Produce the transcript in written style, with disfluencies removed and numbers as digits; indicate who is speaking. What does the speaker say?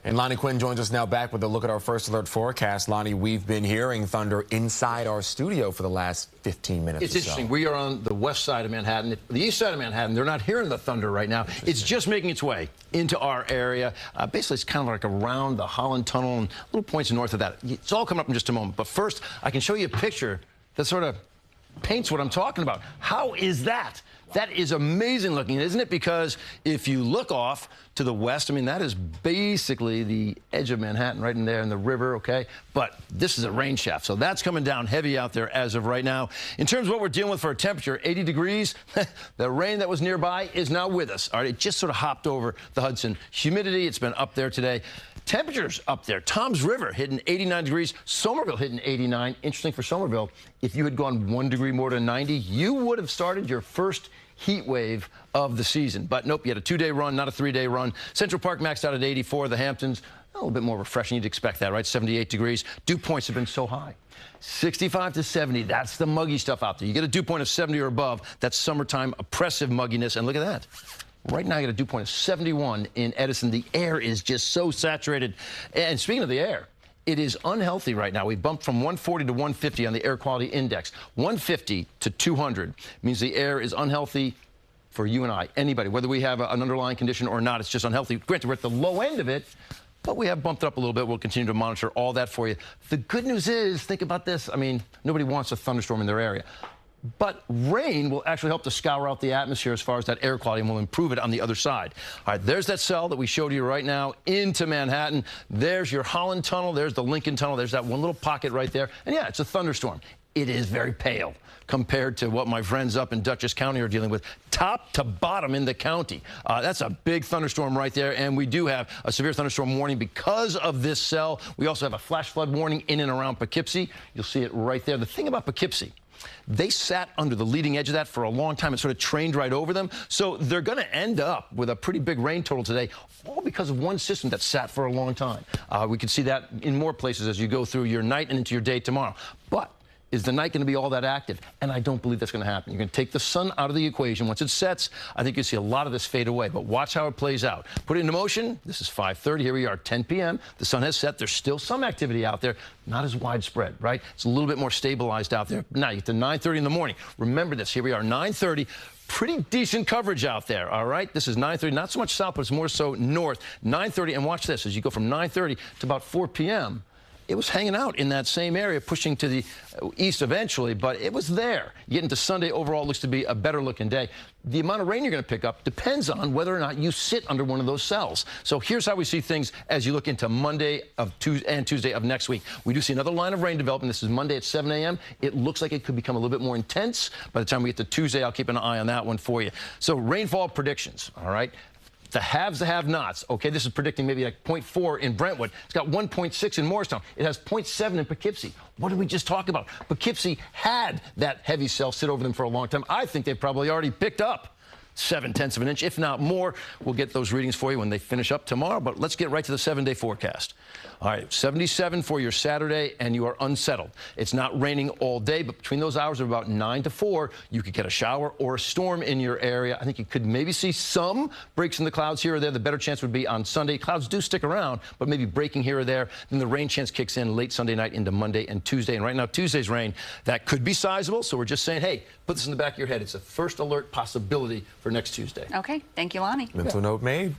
Speaker 1: And Lonnie Quinn joins us now back with a look at our first alert forecast. Lonnie, we've been hearing thunder inside our studio for the last 15 minutes.
Speaker 2: It's interesting. We are on the west side of Manhattan. The east side of Manhattan, they're not hearing the thunder right now. It's just making its way into our area. Basically, it's kind of like around the Holland Tunnel and little points north of that. It's all coming up in just a moment. But first, I can show you a picture that sort of paints what I'm talking about. How is that? That is amazing looking, isn't it? Because if you look off to the west, I mean, that is basically the edge of Manhattan right in there in the river, okay? But this is a rain shaft, so that's coming down heavy out there as of right now. In terms of what we're dealing with for a temperature, 80 degrees, the rain that was nearby is now with us, all right? It just sort of hopped over the Hudson. Humidity, it's been up there today. Temperatures up there. Tom's River hitting 89 degrees. Somerville hitting 89. Interesting for Somerville, if you had gone 1 degree more to 90, you would have started your first heat wave of the season. But nope, you had a 2-day run, not a 3-day run. Central Park maxed out at 84. The Hamptons, a little bit more refreshing. You'd expect that, right? 78 degrees. Dew points have been so high. 65 to 70, that's the muggy stuff out there. You get a dew point of 70 or above, that's summertime oppressive mugginess. And look at that. Right now, you get a dew point of 71 in Edison. The air is just so saturated. And speaking of the air, it is unhealthy right now. We bumped from 140 to 150 on the air quality index. 150 to 200 means the air is unhealthy for you and I, anybody, whether we have an underlying condition or not. It's just unhealthy. Granted, we're at the low end of it, but we have bumped it up a little bit. We'll continue to monitor all that for you. The good news is, think about this. I mean, nobody wants a thunderstorm in their area. But rain will actually help to scour out the atmosphere as far as that air quality, and will improve it on the other side. All right, there's that cell that we showed you right now into Manhattan. There's your Holland Tunnel. There's the Lincoln Tunnel. There's that one little pocket right there. And yeah, it's a thunderstorm. It is very pale compared to what my friends up in Dutchess County are dealing with, top to bottom in the county. That's a big thunderstorm right there, and we do have a severe thunderstorm warning because of this cell. We also have a flash flood warning in and around Poughkeepsie. You'll see it right there. The thing about Poughkeepsie, they sat under the leading edge of that for a long time and sort of trained right over them. So they're going to end up with a pretty big rain total today, all because of one system that sat for a long time. We can see that in more places as you go through your night and into your day tomorrow. But is the night going to be all that active? And I don't believe that's going to happen. You're going to take the sun out of the equation. Once it sets, I think you'll see a lot of this fade away. But watch how it plays out. Put it into motion. This is 5:30. Here we are, 10 p.m. The sun has set. There's still some activity out there. Not as widespread, right? It's a little bit more stabilized out there. Now you get to 9:30 in the morning. Remember this. Here we are, 9:30. Pretty decent coverage out there, all right? This is 9:30. Not so much south, but it's more so north. 9:30. And watch this. As you go from 9:30 to about 4 p.m., it was hanging out in that same area, pushing to the east eventually, but it was there. Getting to Sunday, overall, looks to be a better-looking day. The amount of rain you're going to pick up depends on whether or not you sit under one of those cells. So here's how we see things as you look into Monday and Tuesday of next week. We do see another line of rain developing. This is Monday at 7 a.m. It looks like it could become a little bit more intense. By the time we get to Tuesday, I'll keep an eye on that one for you. So rainfall predictions, all right? The haves, the have-nots. Okay, this is predicting maybe like 0.4 in Brentwood. It's got 1.6 in Morristown. It has 0.7 in Poughkeepsie. What did we just talk about? Poughkeepsie had that heavy cell sit over them for a long time. I think they've probably already picked up 0.7 of an inch, if not more. We'll get those readings for you when they finish up tomorrow, but let's get right to the 7-day forecast. All right, 77 for your Saturday, and you are unsettled. It's not raining all day, but between those hours of about 9 to 4, you could get a shower or a storm in your area. I think you could maybe see some breaks in the clouds here or there. The better chance would be on Sunday. Clouds do stick around, but maybe breaking here or there. Then the rain chance kicks in late Sunday night into Monday and Tuesday. And right now, Tuesday's rain, that could be sizable, so we're just saying, hey, put this in the back of your head. It's a first alert possibility for next Tuesday.
Speaker 3: Okay, thank you, Lonnie.
Speaker 1: Mental note made.